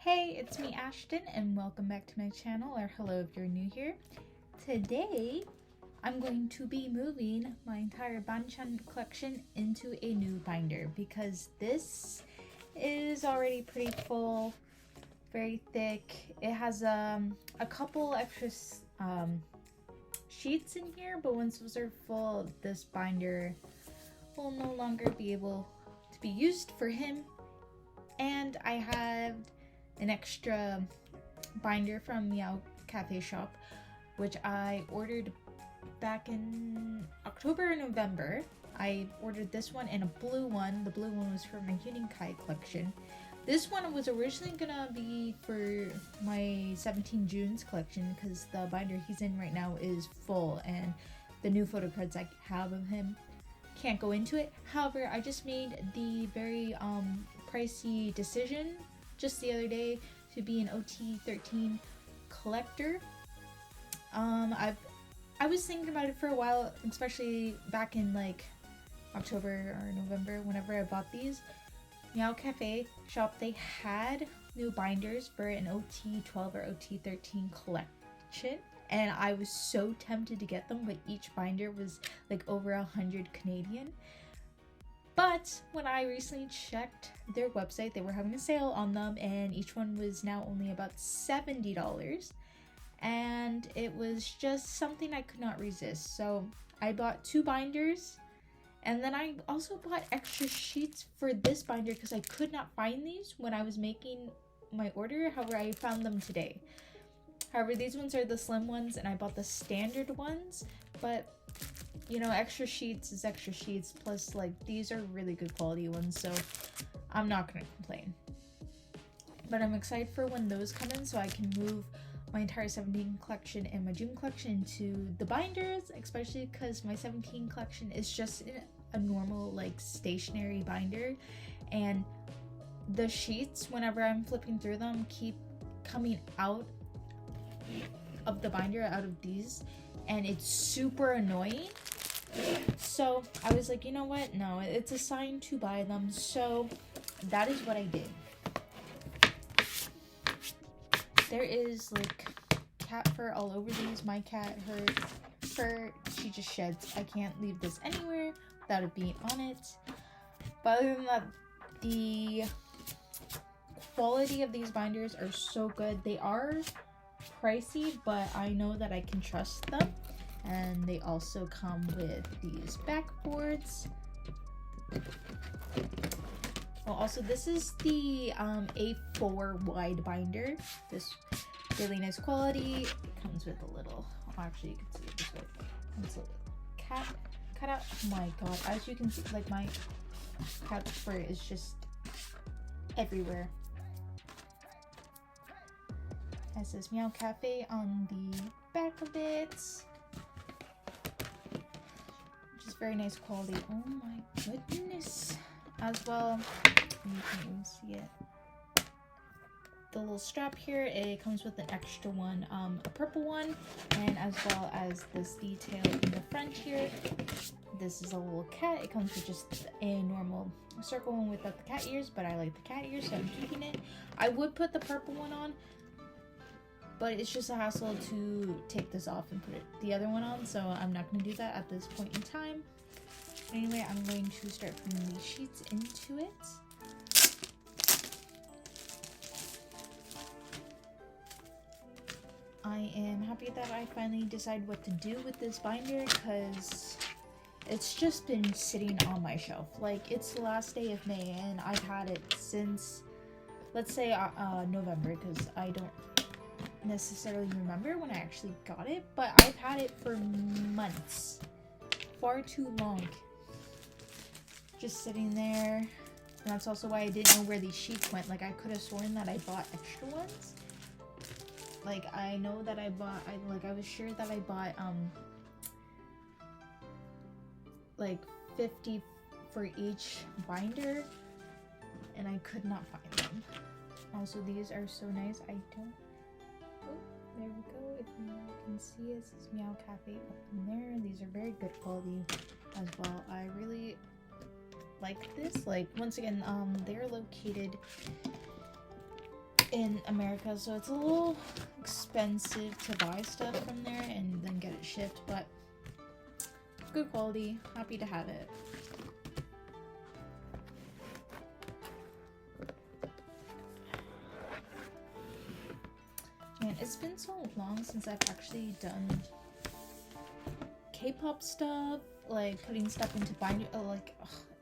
Hey, it's me Ashton and welcome back to my channel, or hello if you're new here. Today, I'm going to be moving my entire Banchan collection into a new binder because this is already pretty full, very thick. It has a couple extra sheets in here, but once those are full, this binder will no longer be able to be used for him. And I have an extra binder from MeowCafeShop, which I ordered back in October or November. I ordered this one and a blue one. The blue one was for my Kai collection. This one was originally gonna be for my 17 June's collection because the binder he's in right now is full and the new photo cards I have of him can't go into it. However, I just made the very pricey decision just the other day to be an OT13 collector. I was thinking about it for a while, especially back in like October or November whenever I bought these. MeowCafeShop, they had new binders for an OT12 or OT13 collection, and I was so tempted to get them, but each binder was like over 100 Canadian. But when I recently checked their website, they were having a sale on them, and each one was now only about $70. And it was just something I could not resist. So I bought 2 binders, and then I also bought extra sheets for this binder because I could not find these when I was making my order. However, I found them today. However, these ones are the slim ones, and I bought the standard ones, but you know, extra sheets is extra sheets, plus like these are really good quality ones, so I'm not gonna complain. But I'm excited for when those come in so I can move my entire 17 collection and my June collection to the binders, especially because my 17 collection is just in a normal like stationary binder, and the sheets, whenever I'm flipping through them, keep coming out of the binder, out of these, and it's super annoying. So I was like, you know what, no, it's a sign to buy them, so that is what I did. There is like cat fur all over these. My cat, her fur, she just sheds. I can't leave this anywhere without it being on it. But other than that, the quality of these binders are so good. They are pricey, but I know that I can trust them. And they also come with these backboards. Oh, also this is the A4 wide binder. This really nice quality. It comes with a little, actually you can see it this way. It's a little cat cutout. Oh my god, as you can see, like my cat's fur is just everywhere. It says Meow Cafe on the back of it. Very nice quality. Oh my goodness. As well, you can't even see it. The little strap here, it comes with an extra one, a purple one, and as well as this detail in the front here. This is a little cat. It comes with just a normal circle one without the cat ears, but I like the cat ears, so I'm keeping it. I would put the purple one on, but it's just a hassle to take this off and put the other one on, so I'm not going to do that at this point in time. Anyway, I'm going to start putting these sheets into it. I am happy that I finally decided what to do with this binder because it's just been sitting on my shelf. Like, it's the last day of May and I've had it since, let's say, November, because I don't necessarily remember when I actually got it, but I've had it for months, far too long, just sitting there. And that's also why I didn't know where these sheets went. Like, I could have sworn that I bought extra ones. Like, I know that I bought, I was sure that I bought like 50 for each binder, and I could not find them. Also, these are so nice. I don't, there we go. If you can see, it says Meow Cafe up in there. These are very good quality as well. I really like this. Like, once again, they're located in America, so it's a little expensive to buy stuff from there and then get it shipped, but good quality. Happy to have it. Man, it's been so long since I've actually done K-pop stuff, like putting stuff into binder.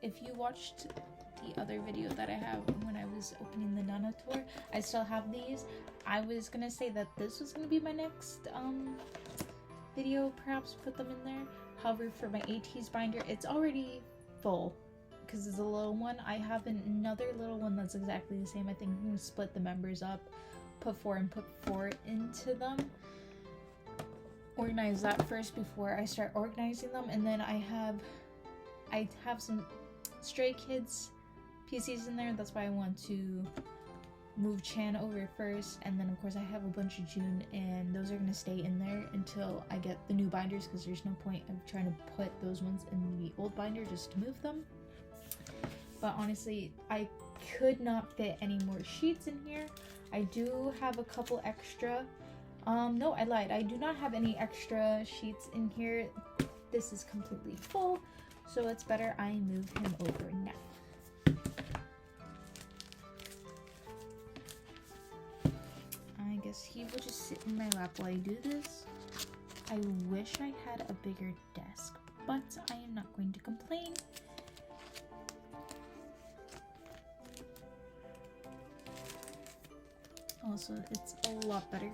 If you watched the other video that I have when I was opening the Nana tour, I still have these. I was gonna say that this was gonna be my next video, perhaps put them in there. However, for my Ateez binder, it's already full because it's a little one. I have another little one that's exactly the same. I think I'm gonna split the members up, put 4 and put 4 into them. Organize that first before I start organizing them, and then I have some Stray Kids PCs in there. That's why I want to move Chan over first, and then of course I have a bunch of June, and those are going to stay in there until I get the new binders, because there's no point of trying to put those ones in the old binder just to move them. But honestly, I could not fit any more sheets in here. I do have a couple extra. No, I lied. I do not have any extra sheets in here. This is completely full, so it's better I move him over now. I guess he will just sit in my lap while I do this. I wish I had a bigger desk, but I am not going to complain. Also, it's a lot better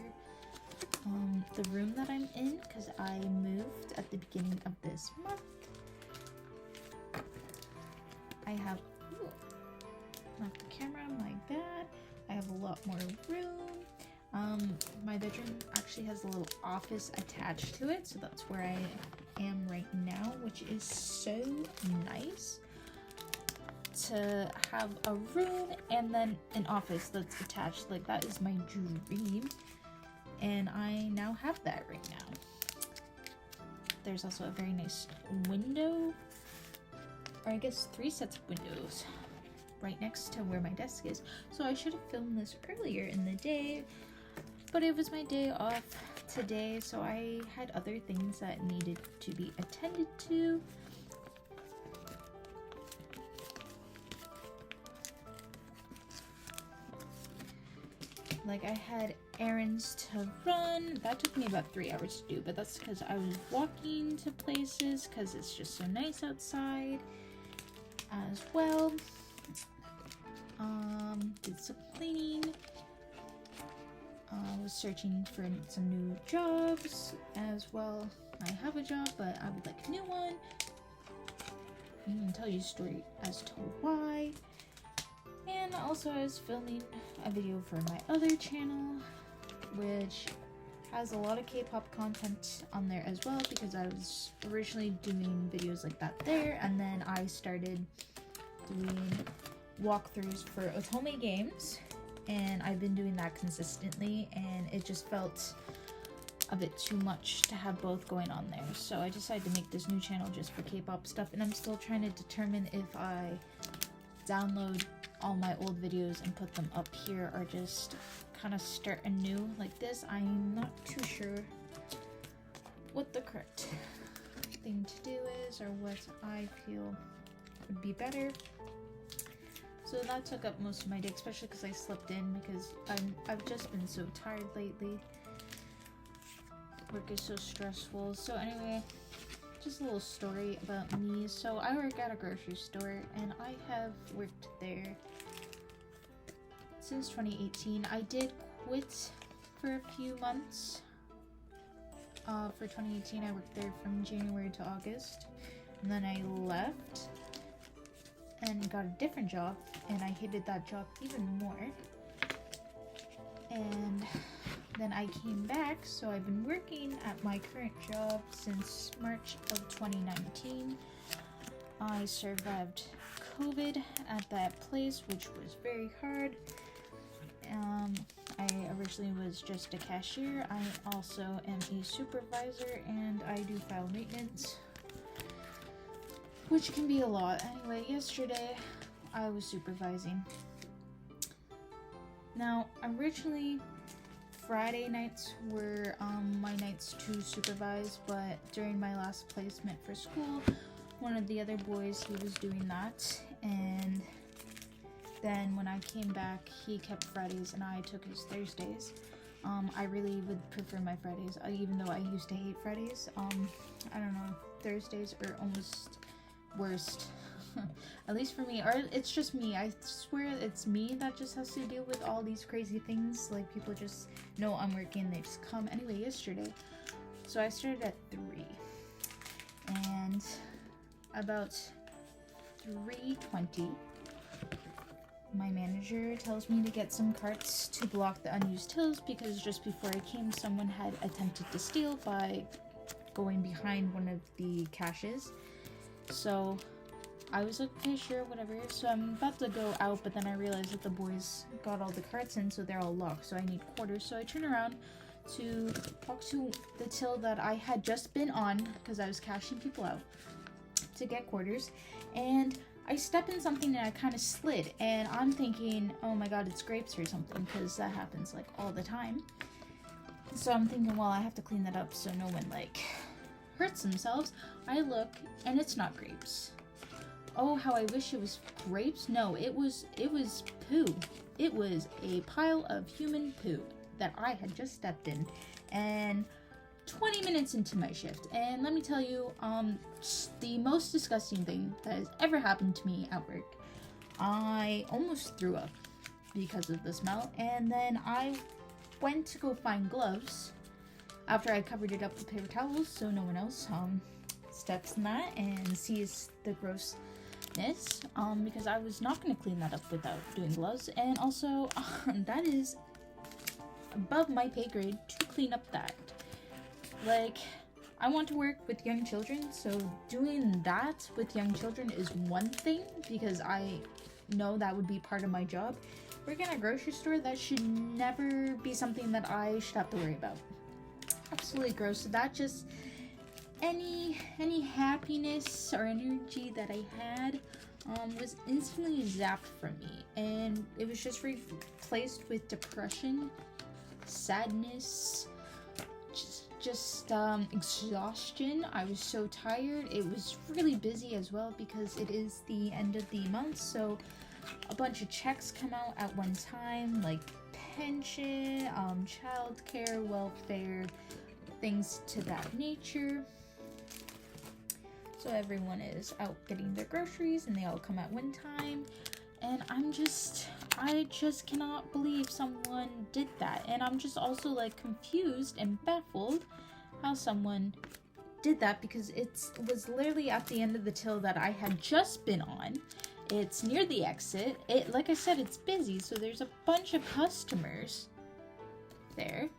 the room that I'm in, because I moved at the beginning of this month. I have knock the camera like that. I have a lot more room. My bedroom actually has a little office attached to it, so that's where I am right now, which is so nice to have a room and then an office that's attached. Like, that is my dream, and I now have that right now. There's also a very nice window, or I guess 3 sets of windows right next to where my desk is. So I should have filmed this earlier in the day, but it was my day off today, so I had other things that needed to be attended to. Like, I had errands to run. That took me about 3 hours to do, but that's because I was walking to places because it's just so nice outside as well. Did some cleaning. Was searching for some new jobs as well. I have a job, but I would like a new one. I'm gonna tell you a story as to why. And also, I was filming a video for my other channel, which has a lot of K-pop content on there as well, because I was originally doing videos like that there, and then I started doing walkthroughs for Otome games, and I've been doing that consistently, and it just felt a bit too much to have both going on there. So I decided to make this new channel just for K-pop stuff, and I'm still trying to determine if I download all my old videos and put them up here, or just kind of start anew like this. I'm not too sure what the correct thing to do is, or what I feel would be better. So that took up most of my day, especially because I slept in, because I've just been so tired lately. Work is so stressful. So anyway, just a little story about me. So I work at a grocery store, and I have worked there since 2018. I did quit for a few months. For 2018, I worked there from January to August, and then I left and got a different job, and I hated that job even more. And then I came back, so I've been working at my current job since March of 2019. I survived COVID at that place, which was very hard. I originally was just a cashier. I also am a supervisor, and I do file maintenance, which can be a lot. Anyway, yesterday I was supervising, Now, originally, Friday nights were my nights to supervise, but during my last placement for school, one of the other boys, he was doing that, and then when I came back, he kept Fridays and I took his Thursdays. I really would prefer my Fridays, even though I used to hate Fridays. I don't know, Thursdays are almost worst. At least for me, or it's just me. I swear it's me that just has to deal with all these crazy things. Like, people just know I'm working, they just come. Anyway, yesterday, so I started at 3, and about 3:20, my manager tells me to get some carts to block the unused tills, because just before I came, someone had attempted to steal by going behind one of the caches. So I was like, okay, sure, whatever. So I'm about to go out, but then I realized that the boys got all the carts in, so they're all locked, so I need quarters. So I turn around to walk to the till that I had just been on, because I was cashing people out, to get quarters, and I step in something and I kind of slid, and I'm thinking, oh my god, it's grapes or something, because that happens like all the time. So I'm thinking, well, I have to clean that up so no one like hurts themselves. I look, and it's not grapes. Oh, how I wish it was grapes. No, it was poo. It was a pile of human poo that I had just stepped in, and 20 minutes into my shift. And let me tell you, the most disgusting thing that has ever happened to me at work. I almost threw up because of the smell, and then I went to go find gloves after I covered it up with paper towels so no one else steps in that and sees the grossness, because I was not going to clean that up without doing gloves. And also, that is above my pay grade to clean up that. Like, I want to work with young children, so doing that with young children is one thing, because I know that would be part of my job. Working at a grocery store, that should never be something that I should have to worry about. Absolutely gross. So that just, any happiness or energy that I had was instantly zapped from me, and it was just replaced with depression, sadness, just exhaustion. I was so tired. It was really busy as well, because it is the end of the month, so a bunch of checks come out at one time, like pension, childcare, welfare, things to that nature. So everyone is out getting their groceries, and they all come at one time, and I just cannot believe someone did that. And I'm just also like confused and baffled how someone did that, because it was literally at the end of the till that I had just been on. It's near the exit. Like I said, it's busy, so there's a bunch of customers there.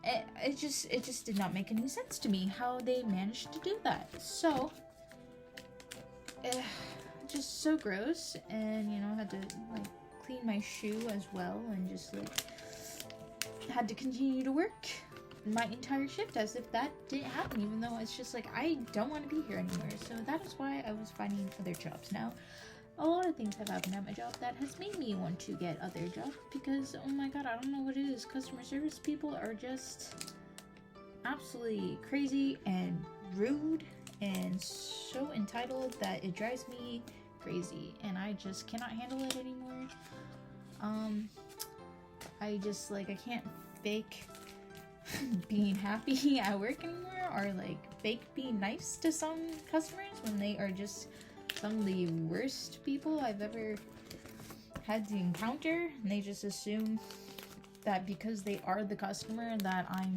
It just did not make any sense to me how they managed to do that. So just so gross. And I had to like clean my shoe as well, and just like had to continue to work my entire shift as if that didn't happen, even though it's just like, I don't want to be here anymore. So that is why I was finding other jobs. Now, a lot of things have happened at my job that has made me want to get other jobs, because oh my god, I don't know what it is. Customer service people are just absolutely crazy and rude and so entitled that it drives me crazy, and I just cannot handle it anymore. I can't fake being happy at work anymore, or like fake being nice to some customers when they are just some of the worst people I've ever had to encounter, and they just assume that because they are the customer that I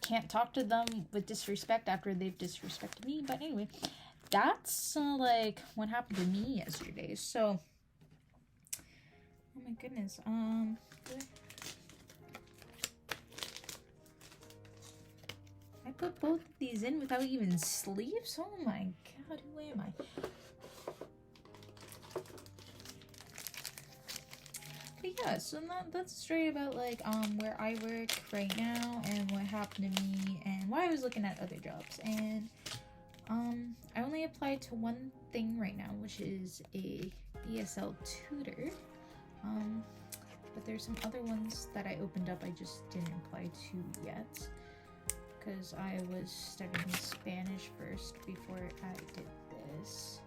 can't talk to them with disrespect after they've disrespected me. But anyway, that's like what happened to me yesterday. So oh my goodness, I put both of these in without even sleeves? Oh my god, who am I? But yeah, so that's a story about like where I work right now and what happened to me and why I was looking at other jobs. And I only applied to one thing right now, which is a ESL tutor. But there's some other ones that I opened up I just didn't reply to yet, because I was studying Spanish first before I did this.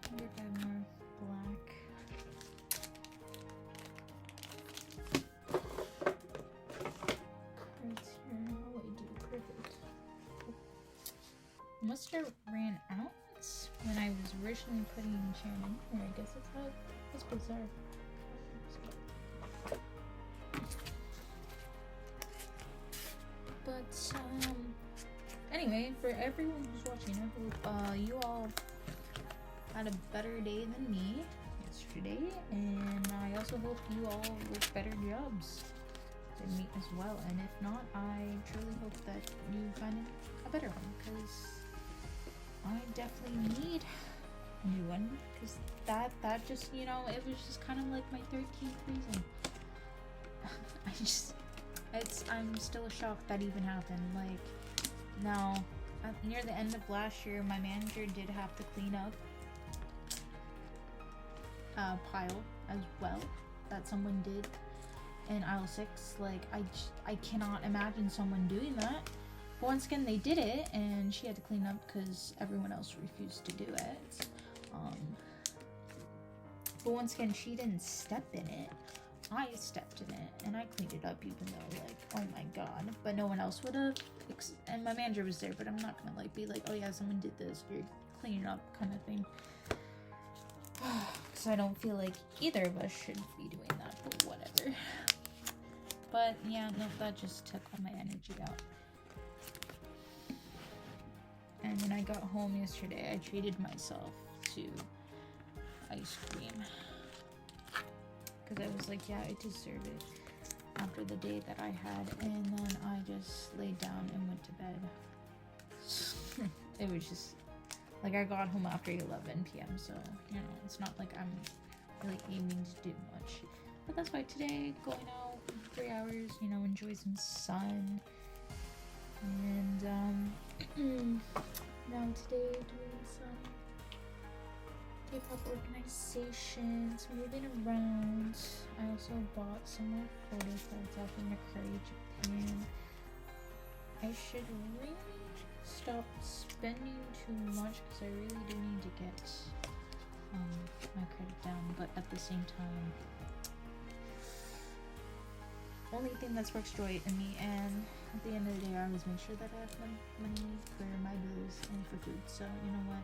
I wonder if I have more black. Cards here. Oh, I do. Perfect. Must have ran out when I was originally putting Shannon here. I guess that's how. That's bizarre. But anyway, for everyone who's watching, I hope you all had a better day than me yesterday, and I also hope you all work better jobs than me as well. And if not, I truly hope that you find a better one, because I definitely need a new one, because that just, you know, it was just kind of like my 13th reason. I'm still shocked that even happened. Like, now, near the end of last year, my manager did have to clean up a pile as well that someone did in aisle 6. Like, I cannot imagine someone doing that. But once again, they did it, and she had to clean up because everyone else refused to do it. But once again, she didn't step in it. I stepped in it, and I cleaned it up, even though, like, oh my god. But no one else would have. And my manager was there, but I'm not gonna, like, be like, oh yeah, someone did this, you're cleaning up, kind of thing. Because I don't feel like either of us should be doing that, but whatever. But yeah, no, that just took all my energy out. And when I got home yesterday, I treated myself to ice cream. Because I was like, yeah, I deserve it after the day that I had. And then I just laid down and went to bed. It was just, like, I got home after 11 p.m. So, you know, it's not like I'm really aiming to do much. But that's why today, going out 3 hours, you know, enjoy some sun. And, now today doing some K-pop organizations, moving around. I also bought some more photo cards out from Mercari, Japan. I should really stop spending too much, because I really do need to get my credit down, but at the same time, only thing that sparks joy in me, and at the end of the day, I always make sure that I have money for my bills and for food. So you know what,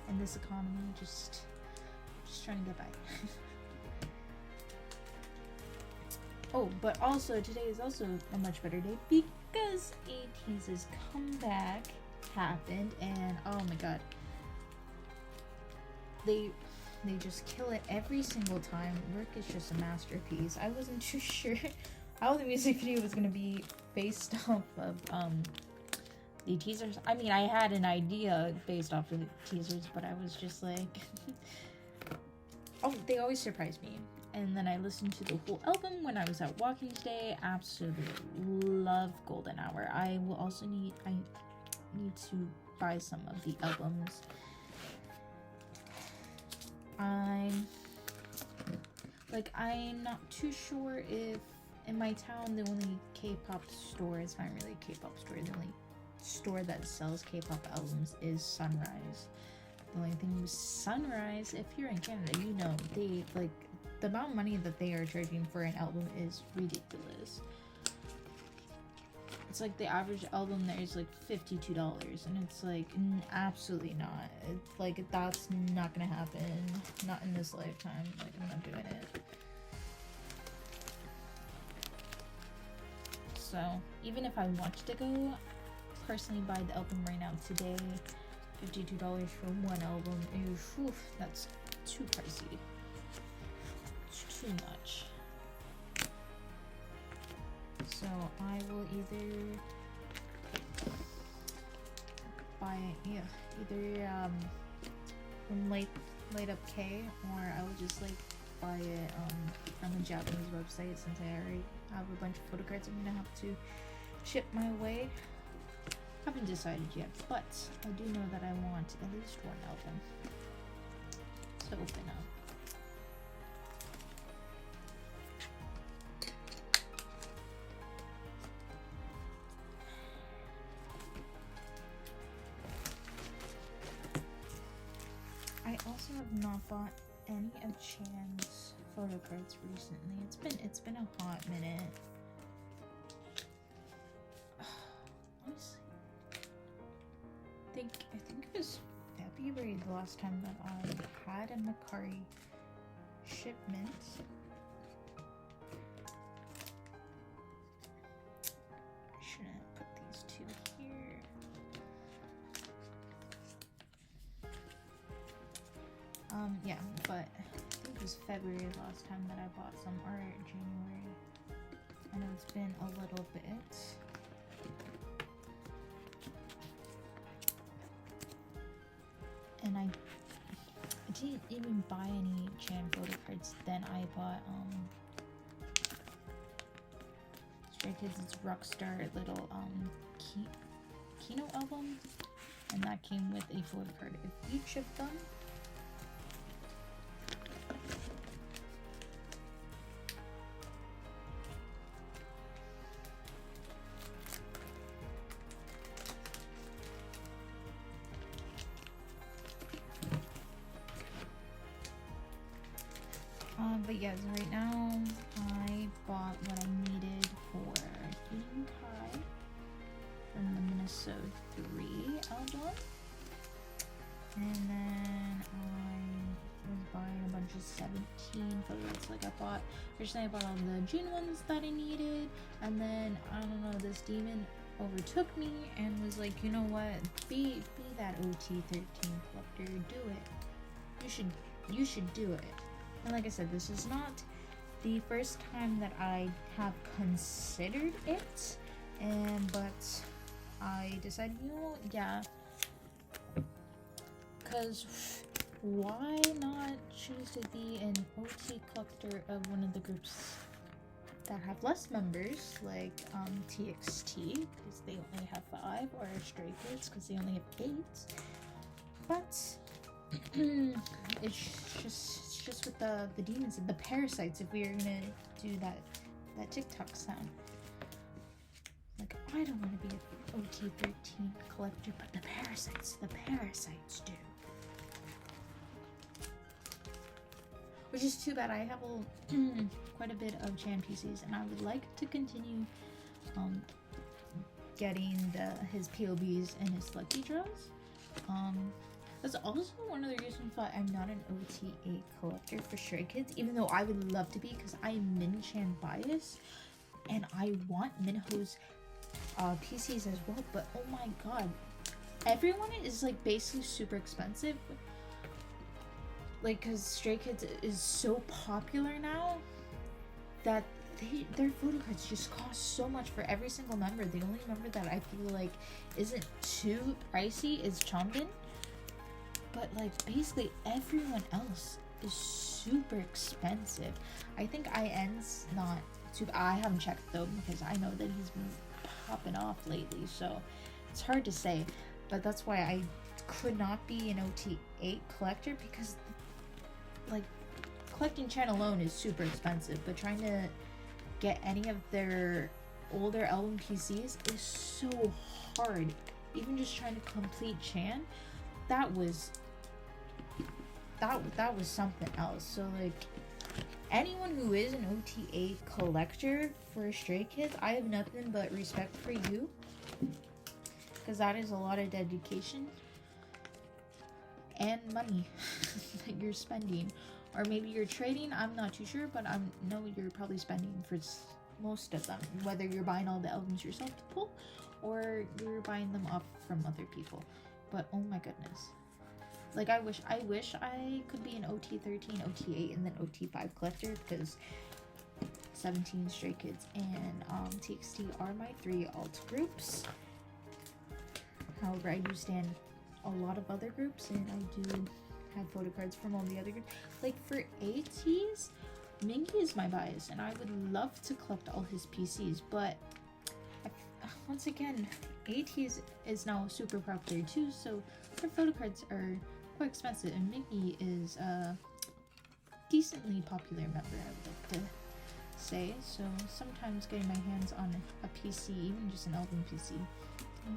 in this economy, just trying to get by. Oh, but also today is also a much better day because Ateez's comeback happened, and oh my god, they just kill it every single time. Work is just a masterpiece. I wasn't too sure how the music video was gonna be based off of the teasers. I mean, I had an idea based off of the teasers, but I was just like oh, they always surprise me. And then I listened to the whole album when I was out walking today. Absolutely love Golden Hour. I need to buy some of the albums. I'm not too sure if in my town the only K-pop store, it's not really a K-pop store, the only store that sells K-pop albums is Sunrise. The only thing with Sunrise, if you're in Canada, you know, they, like, the amount of money that they are charging for an album is ridiculous. It's like the average album there is like $52, and it's like, absolutely not. It's like, that's not gonna happen. Not in this lifetime. Like, I'm not doing it. So, even if I wanted to go personally buy the album right now today, $52 for one album is, whew, that's too pricey. It's too much. So I will either buy, either from Light Up K, or I will just like buy it from a Japanese website, since I already have a bunch of photo cards I'm gonna have to ship my way. Haven't decided yet, but I do know that I want at least one album to open up. have not bought any of Chan's photo cards recently. It's been a hot minute. Honestly, I think it was February the last time that I had a Macari shipment. I shouldn't put these two here. Yeah, but I think it was February last time that I bought some, or January. I know it's been a little bit. And I didn't even buy any Chan photo cards. Then I bought Stray Kids' Rockstar little keynote album, and that came with a photo card of each of them. But yes, right now I bought what I needed for Eating Pie from the Minnesota 3 album. And then I was buying a bunch of 17 photos. Like originally I bought all the June ones that I needed, and then I don't know, this demon overtook me and was like, you know what, be that OT13 collector, do it. You should do it. And like I said, this is not the first time that I have considered it, but I decided, you know, yeah, because why not choose to be an OT collector of one of the groups that have less members, like TXT, because they only have 5, or Stray Kids, because they only have 8, but it's just with the demons and the parasites, if we are gonna do that TikTok sound. Like, I don't want to be an OT13 collector, but the parasites do. Which is too bad. I have quite a bit of Chan PCs, and I would like to continue getting his POBs and his lucky draws. That's also one of the reasons why I'm not an OTA collector for Stray Kids, even though I would love to be, because I am Min-Chan biased, and I want Minho's PCs as well, but oh my god, everyone is like basically super expensive, like, because Stray Kids is so popular now that their photo cards just cost so much for every single member. The only member that I feel like isn't too pricey is Chongbin. But like basically everyone else is super expensive. I think IN's not too. I haven't checked though, because I know that he's been popping off lately, so it's hard to say. But that's why I could not be an OT8 collector, because like collecting Chan alone is super expensive, but trying to get any of their older album PCs is so hard. Even just trying to complete Chan, that was something else. So like, anyone who is an OTA collector for Stray Kids, I have nothing but respect for you, because that is a lot of dedication and money that you're spending, or maybe you're trading. I'm not too sure, but I know you're probably spending for most of them, whether you're buying all the albums yourself to pull or you're buying them off from other people. But oh my goodness, like I wish I could be an OT13, OT8, and then OT5 collector, because 17, Stray Kids, and TXT are my 3 alt groups. However, I do stand a lot of other groups, and I do have photo cards from all the other groups. Like for Ateez, Mingy is my bias, and I would love to collect all his PCs, but once again, Ateez is now super popular too, so their photo cards are quite expensive, and Mingy is a decently popular member, I would like to say. So sometimes getting my hands on a PC, even just an album PC,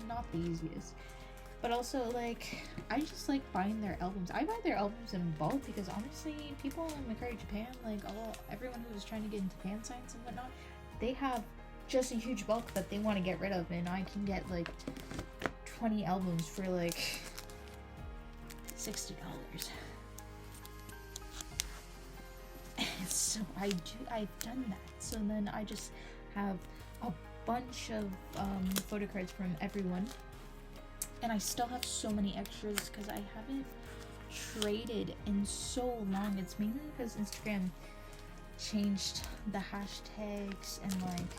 not the easiest. But also, like, I just like buying their albums. I buy their albums in bulk because honestly, people in Macari Japan, like everyone who is trying to get into fan signs and whatnot, they have just a huge bulk that they want to get rid of, and I can get like 20 albums for like $60. So I've done that. So then I just have a bunch of photo cards from everyone, and I still have so many extras because I haven't traded in so long. It's mainly because Instagram changed the hashtags and like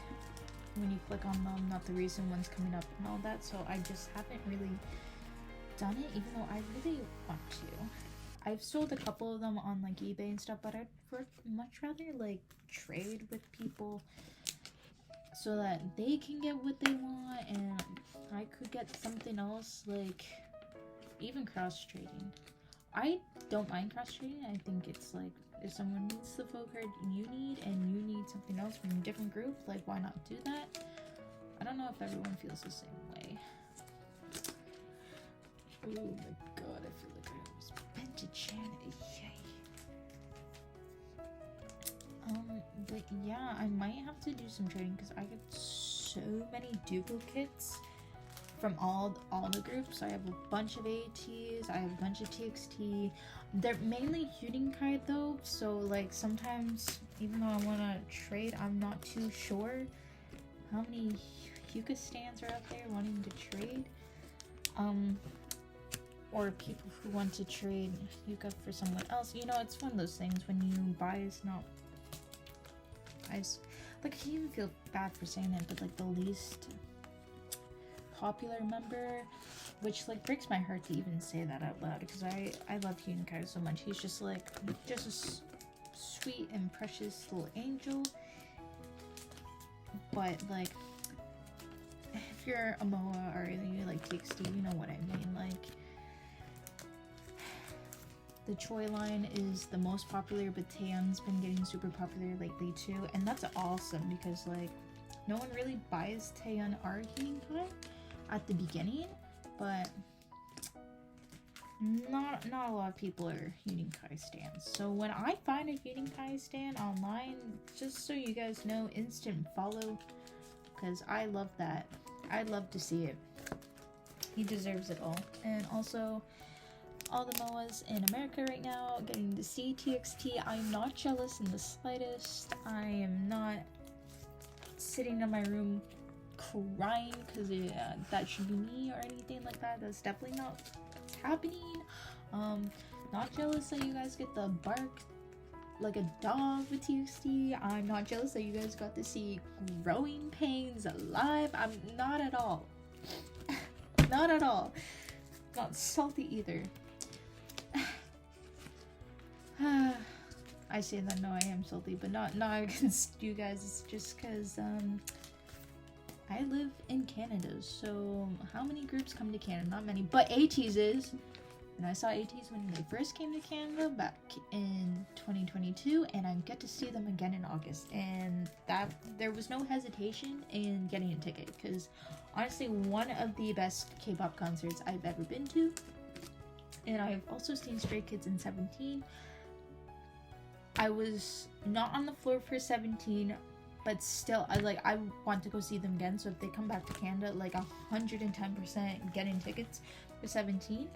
when you click on them, not the recent ones coming up and all that, so I just haven't really done it, even though I really want to. I've sold a couple of them on like eBay and stuff, but I'd much rather like trade with people so that they can get what they want and I could get something else, like even cross trading. I don't mind cross trading. I think it's like if someone needs the photo card you need and you need something else from a different group, like why not do that? I don't know if everyone feels the same way. Oh my god, I feel like I almost bent a chin. But yeah, I might have to do some trading because I get so many duplicates from all the groups. I have a bunch of Ateez, I have a bunch of TXT. They're mainly Huninkai though, so like sometimes even though I want to trade, I'm not too sure how many Yuka stands are out there wanting to trade. Or people who want to trade Yuka for someone else. You know, it's one of those things when you buy is not... like, I even feel bad for saying it, but like the least popular member, which like breaks my heart to even say that out loud because I love Huninkai so much. He's just like just a sweet and precious little angel. But like if you're a MOA or you like TXT, you know what I mean. Like the Choi line is the most popular, but Taeyeon's been getting super popular lately too, and that's awesome because like no one really buys Taeyeon or Huninkai at the beginning, but not a lot of people are Huninkai stands. So when I find a Huninkai stand online, just so you guys know, instant follow because I love that. I'd love to see it. He deserves it all. And also all the MOAs in America right now getting to see TXT. I'm not jealous in the slightest. I am not sitting in my room crying because that should be me or anything like that. That's definitely not what's happening. Not jealous that you guys get the bark like a dog with TXT. I'm not jealous that you guys got to see growing pains live. I'm not at all. Not at all. Not salty either. I say that, no, I am salty, but not against you guys. It's just because I live in Canada, so how many groups come to Canada? Not many, but Ateez is. And I saw Ateez when they first came to Canada back in 2022, and I get to see them again in August. And that there was no hesitation in getting a ticket, because honestly, one of the best K-pop concerts I've ever been to. And I've also seen Stray Kids in 17. I was not on the floor for 17, but still, I want to go see them again. So if they come back to Canada, like 110% getting tickets for 17.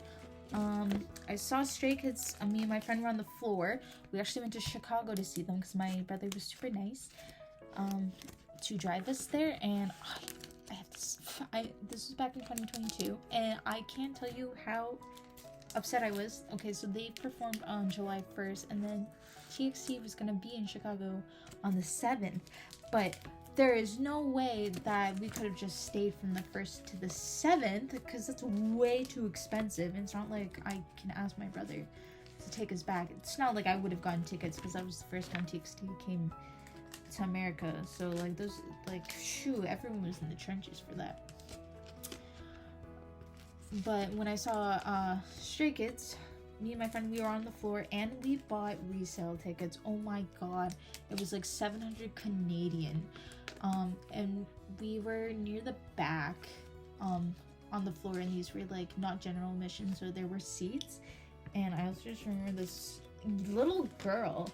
I saw Stray Kids. Me and my friend were on the floor. We actually went to Chicago to see them because my brother was super nice to drive us there. And I have this. This was back in 2022, and I can't tell you how upset I was. Okay, so they performed on July 1st, and then TXT was gonna be in Chicago on the 7th, but there is no way that we could have just stayed from the 1st to the 7th because that's way too expensive. It's not like I can ask my brother to take us back. It's not like I would have gotten tickets because that was the first time TXT came to America. So like those, like, shoot, everyone was in the trenches for that. But when I saw Stray Kids, me and my friend, we were on the floor and we bought resale tickets. Oh my god, it was like 700 Canadian. And we were near the back on the floor, and these were like not general admission, so there were seats. And I also just remember this little girl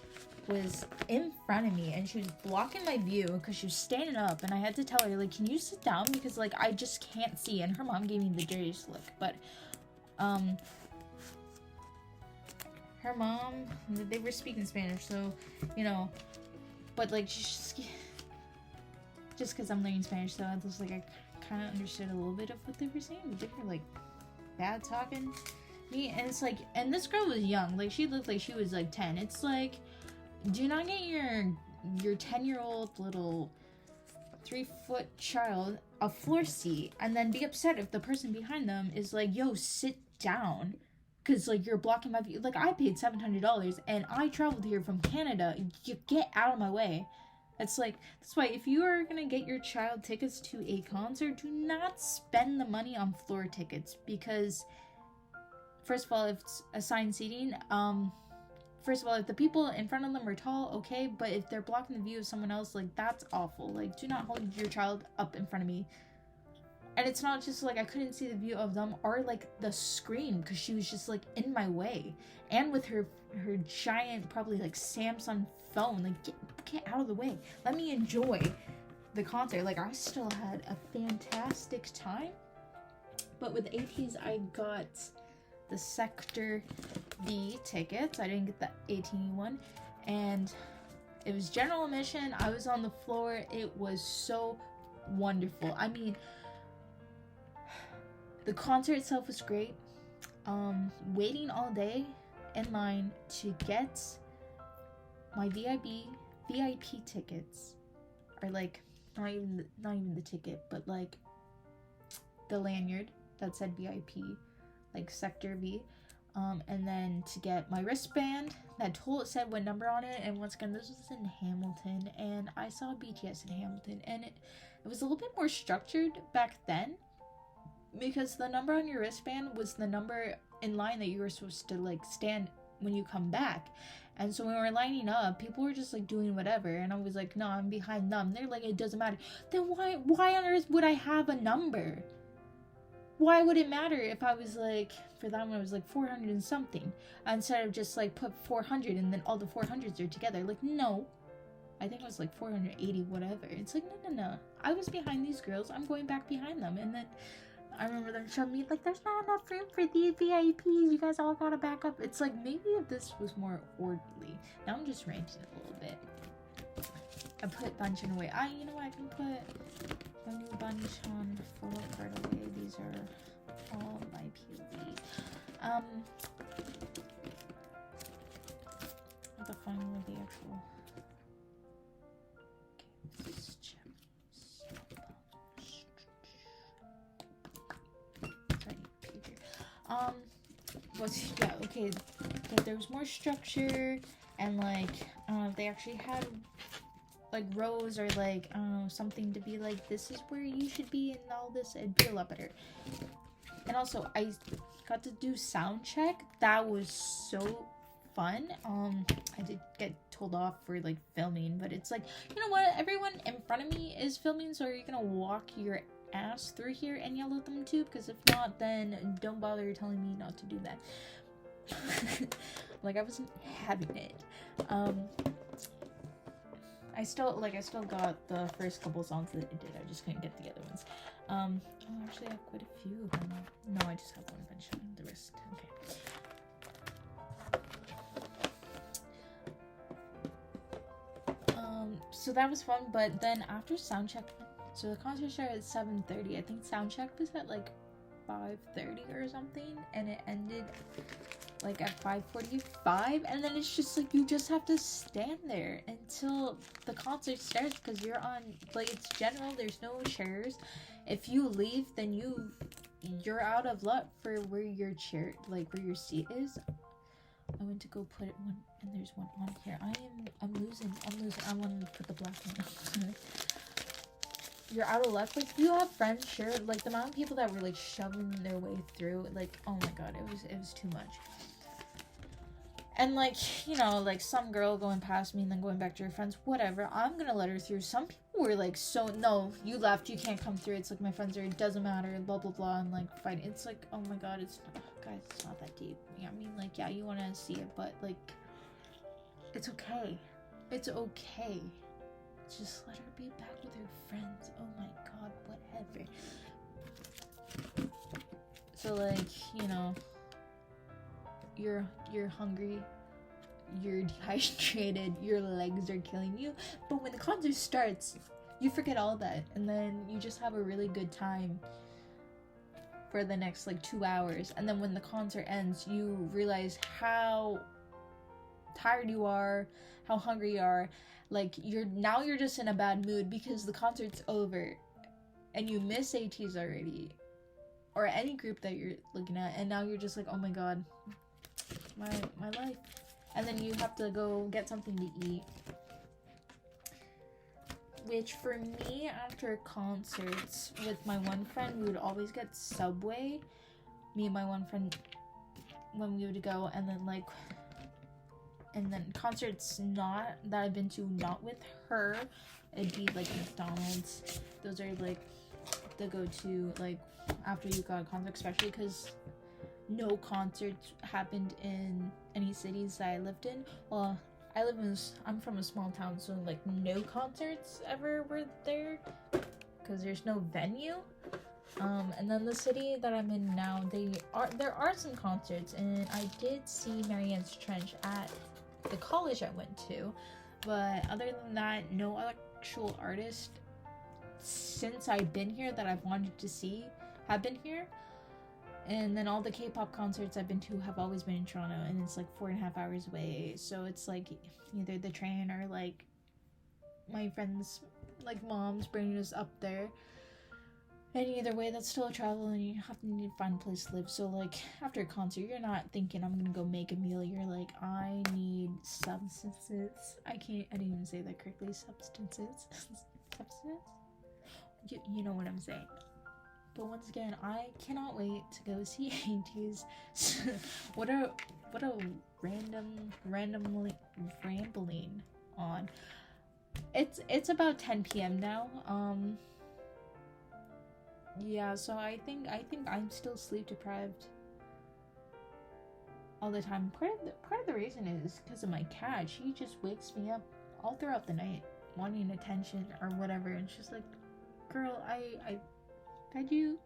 was in front of me, and she was blocking my view because she was standing up, and I had to tell her, like, can you sit down, because like I just can't see. And her mom gave me the dirtiest look. But her mom, they were speaking Spanish, so you know, but like just because I'm learning Spanish, so I was like, I kind of understood a little bit of what they were saying, but they were like bad talking me. And it's like, and this girl was young, like she looked like she was like 10. It's like, do not get your 10-year-old little 3-foot child a floor seat and then be upset if the person behind them is like, yo, sit down, because like you're blocking my view. Like, I paid $700 and I traveled here from Canada. You get out of my way. It's like, that's why if you are gonna get your child tickets to a concert, do not spend the money on floor tickets, because first of all, if it's assigned seating, first of all, if the people in front of them are tall, okay, but if they're blocking the view of someone else, like, that's awful. Like, do not hold your child up in front of me. And it's not just like I couldn't see the view of them, or like the screen, because she was just like in my way, and with her giant, probably like Samsung phone, like, get out of the way, let me enjoy the concert. Like, I still had a fantastic time. But with Ateez, I got the Sector B tickets. I didn't get the 18 one, and it was general admission. I was on the floor. It was so wonderful. I mean, the concert itself was great. Waiting all day in line to get my VIP tickets, or like not even the ticket, but like the lanyard that said VIP, like Sector B, and then to get my wristband that said what number on it. And once again, this was in Hamilton, and I saw BTS in Hamilton, and it was a little bit more structured back then, because the number on your wristband was the number in line that you were supposed to like stand when you come back. And so when we were lining up, people were just like doing whatever, and I was like, no, I'm behind them. They're like, it doesn't matter. Then why on earth would I have a number? Why would it matter if I was like, for that one it was like 400 and something, instead of just like put 400 and then all the 400s are together? Like, no, I think it was like 480 whatever. It's like, no, I was behind these girls, I'm going back behind them. And then I remember them showing me like, there's not enough room for the VIPs, you guys all gotta back up. It's like, maybe if this was more orderly. Now I'm just ranting a little bit. I put bunching away. You know what, I can put the new bunch on photo card away. These are all my POV. I have to find where the actual, okay, let's check. Yeah, okay, but there was more structure, and like, they actually had like rows, or like, I don't know, something to be like, this is where you should be, and all this. It'd be a lot better. And also, I got to do sound check. That was so fun. I did get told off for like filming, but it's like, you know what, everyone in front of me is filming, so are you gonna walk your ass through here and yell at them too? Because if not, then don't bother telling me not to do that. Like, I wasn't having it. I still got the first couple songs that I did. I just couldn't get the other ones. Actually, I have quite a few of them. No, I just have one bunch on the wrist. Okay. So that was fun, but then after soundcheck, so the concert started at 7:30. I think soundcheck was at like 5:30 or something, and it ended like at 5:45. And then it's just like, you just have to stand there until the concert starts, because you're on, like, it's general, there's no chairs. If you leave, then you're out of luck for where your chair, like where your seat is. I went to go put one, and there's one on here. I'm losing. I wanted to put the black one on. You're out of luck. Like, you have friends, sure. Like, the amount of people that were like shoving their way through, like, oh my god, it was too much. And like, you know, like some girl going past me and then going back to her friends, whatever, I'm gonna let her through. Some people were like, so, no, you left, you can't come through. It's like, my friends are, it doesn't matter, and blah, blah, blah, and like, fighting. It's like, oh my god, it's, guys, it's not that deep. Yeah, I mean, like, yeah, you wanna see it, but like, it's okay. It's okay. Just let her be back with her friends. Oh my god, whatever. So like, you know, you're hungry, you're dehydrated, your legs are killing you, but when the concert starts, you forget all that, and then you just have a really good time for the next like 2 hours, and then when the concert ends, you realize how tired you are, how hungry you are, like you're just in a bad mood because the concert's over, and you miss Ateez already, or any group that you're looking at, and now you're just like, oh my god, my life. And then you have to go get something to eat, which for me, after concerts with my one friend, we would always get Subway, me and my one friend, when we would go. And then concerts not that I've been to, not with her, it'd be like McDonald's. Those are like the go-to, like after you got a concert, especially because no concerts happened in any cities that I lived in. Well, I'm from a small town, so like no concerts ever were there because there's no venue. And then the city that I'm in now, there are some concerts, and I did see Marianne's Trench at the college I went to, but other than that, no actual artist since I've been here that I've wanted to see have been here. And then all the K-pop concerts I've been to have always been in Toronto, and it's like 4.5 hours away, so it's like either the train or like my friends, like mom's bringing us up there, and either way that's still a travel, and you have to need to find a place to live. So like after a concert, you're not thinking I'm gonna go make a meal, you're like, I need substances. I didn't even say that correctly. Substances. You know what I'm saying. But once again, I cannot wait to go see Ateez. what a randomly rambling on. It's about 10 p.m. now. Yeah, so I think I'm still sleep deprived all the time. Part of the reason is because of my cat. She just wakes me up all throughout the night wanting attention or whatever, and she's like, girl, I fed you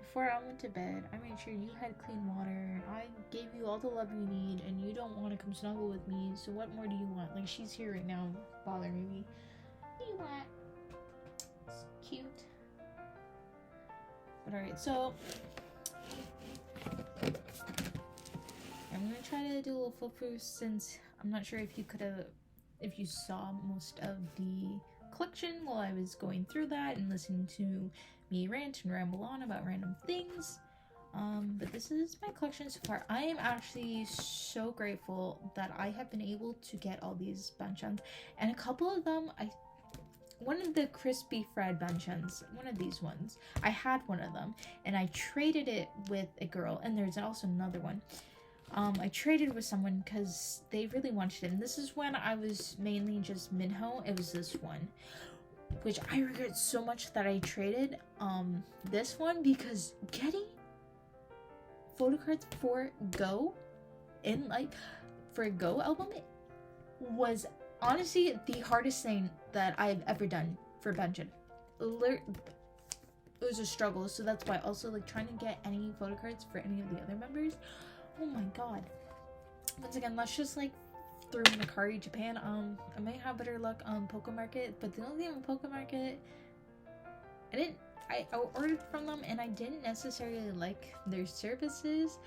before I went to bed. I made sure you had clean water. I gave you all the love you need, and you don't want to come snuggle with me, so what more do you want? Like, she's here right now bothering me. What do you want? It's cute. But alright, so I'm gonna try to do a little flip through, since I'm not sure if you saw most of the collection while I was going through that and listening to me rant and ramble on about random things. But this is my collection so far. I am actually so grateful that I have been able to get all these banchans, and a couple of them, one of the crispy fried banchans, one of these ones, I had one of them and I traded it with a girl, and there's also another one. I traded with someone because they really wanted it, and this is when I was mainly just Minho. It was this one, which I regret so much that I traded this one, because getting photo cards for Go for a Go album was honestly the hardest thing that I've ever done for Benjamin. It was a struggle, so that's why also like trying to get any photo cards for any of the other members. Oh my god. Once again, let's just like throw in Mercari Japan. I might have better luck on Poke Market, but the only thing on Poke Market, I ordered from them and I didn't necessarily like their services,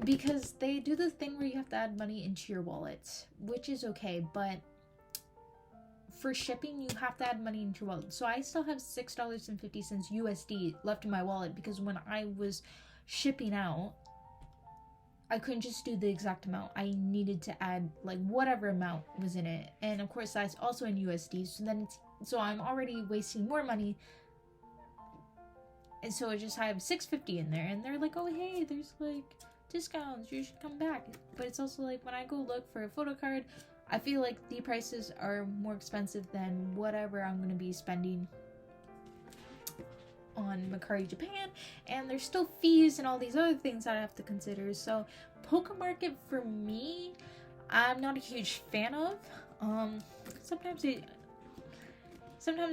because they do the thing where you have to add money into your wallet, which is okay, but for shipping you have to add money into your wallet. So I still have $6.50 USD left in my wallet, because when I was shipping out, I couldn't just do the exact amount. I needed to add like whatever amount was in it, and of course that's also in USD. So I'm already wasting more money, and so I just have $6.50 in there, and they're like, oh hey, there's like discounts, you should come back. But it's also like when I go look for a photo card, I feel like the prices are more expensive than whatever I'm gonna be spending on Mercari Japan, and there's still fees and all these other things that I have to consider. So Pokemarket for me, I'm not a huge fan of. Sometimes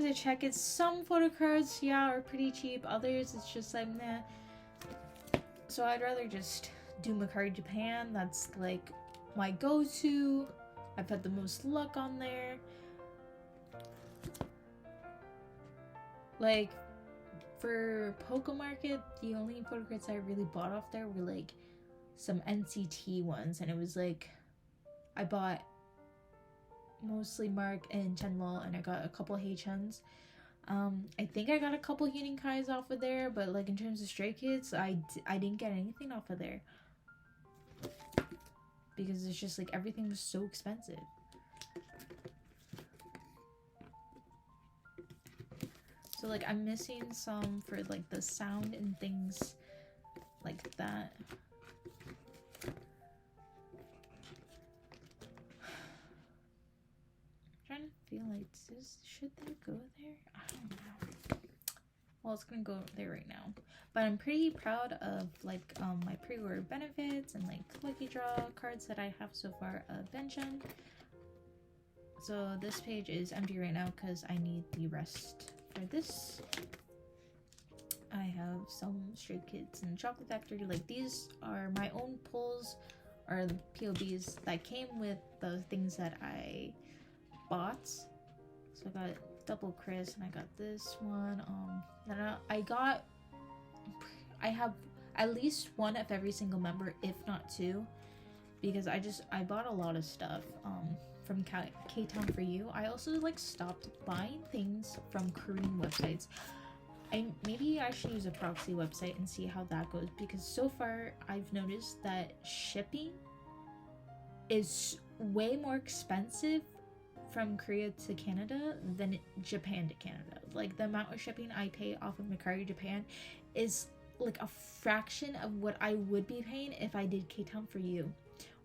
I check it. Some photo cards, yeah, are pretty cheap. Others, it's just like, nah. So I'd rather just do Mercari Japan. That's like my go-to. I've had the most luck on there. Like, for Pokemarket, the only photo cards I really bought off there were like some NCT ones, and it was like I bought mostly Mark and Chenlo, and I got a couple Heichens. I think I got a couple Heating Kais off of there, but like in terms of Stray Kids, I didn't get anything off of there because it's just like everything was so expensive. So like I'm missing some for like the sound and things like that. I'm trying to feel like should they go there? I don't know. Well, it's gonna go there right now. But I'm pretty proud of like my pre-order benefits and like lucky draw cards that I have so far mentioned. So this page is empty right now because I need the rest. For this, I have some Stray Kids and Chocolate Factory. Like these are my own pulls or POBs that came with the things that I bought. So I got double Chris and I got this one. Then I have at least one of every single member, if not two, because I bought a lot of stuff. From K-Town for You. I also like stopped buying things from Korean websites. Maybe I should use a proxy website and see how that goes, because so far I've noticed that shipping is way more expensive from Korea to Canada than Japan to Canada. Like the amount of shipping I pay off of Mercari Japan is like a fraction of what I would be paying if I did K-Town for You.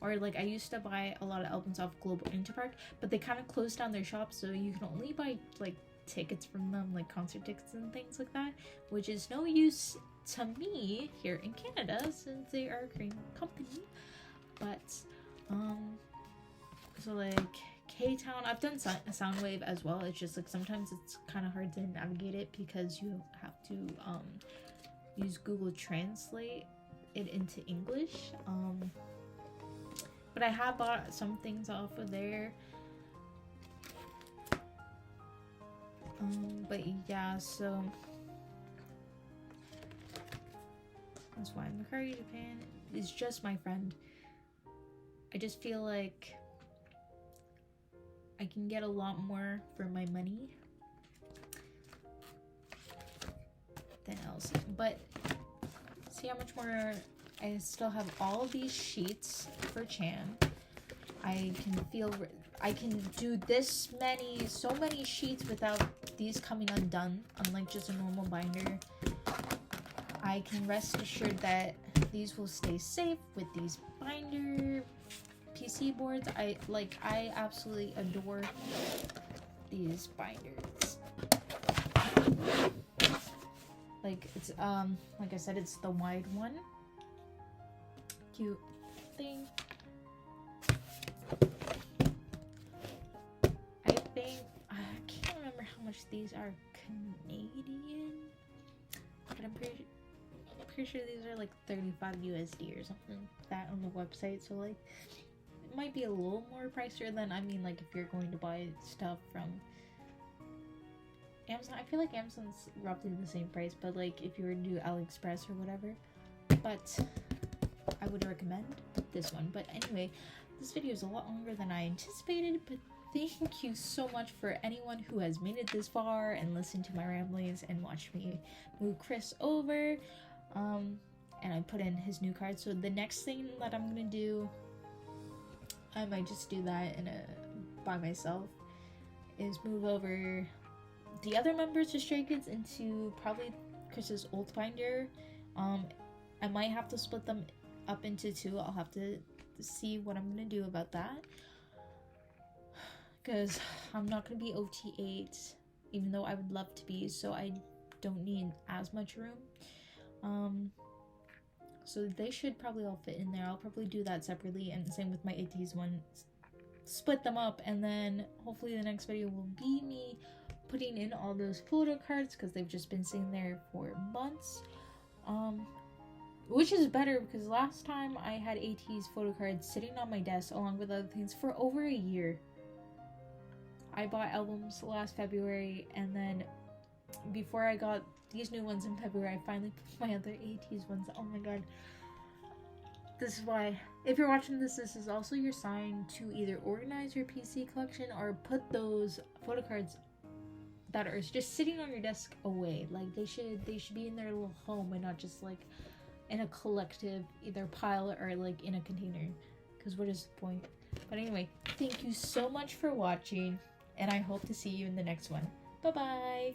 Or like I used to buy a lot of albums off Global Interpark, but they kind of closed down their shop, so you can only buy like tickets from them, like concert tickets and things like that, which is no use to me here in Canada since they are a Korean company. But so like K-Town, I've done Soundwave as well. It's just like sometimes it's kind of hard to navigate it because you have to use Google Translate it into English. But I have bought some things off of there. But yeah, so that's why Mercari Japan is just my friend. I just feel like I can get a lot more for my money than else. But see how much more. I still have all of these sheets for Chan. I can do so many sheets without these coming undone, unlike just a normal binder. I can rest assured that these will stay safe with these binder PC boards. I absolutely adore these binders. Like it's like I said, it's the wide one. Cute thing. I think I can't remember how much these are Canadian, but I'm pretty sure these are like 35 USD or something like that on the website. So like it might be a little more pricier than, I mean, like if you're going to buy stuff from Amazon. I feel like Amazon's roughly the same price, but like if you were to do AliExpress or whatever. But I would recommend this one. But anyway, this video is a lot longer than I anticipated, but thank you so much for anyone who has made it this far and listened to my ramblings and watched me move Chris over. And I put in his new card. So the next thing that I'm gonna do, I might just do that by myself, is move over the other members of Stray Kids into probably Chris's old binder. I might have to split them up into 2. I'll have to see what I'm gonna do about that, because I'm not gonna be OT8, even though I would love to be, so I don't need as much room. So they should probably all fit in there. I'll probably do that separately, and the same with my Ateez one. Split them up, and then hopefully the next video will be me putting in all those photo cards, because they've just been sitting there for months. Which is better, because last time I had Ateez photo cards sitting on my desk along with other things for over a year. I bought albums last February, and then before I got these new ones in February, I finally put my other Ateez ones. Oh my god. This is why, if you're watching this, this is also your sign to either organize your PC collection or put those photo cards that are just sitting on your desk away. Like, they should be in their little home and not just like in a collective either pile or like in a container, because what is the point? But anyway, thank you so much for watching, and I hope to see you in the next one. Bye bye.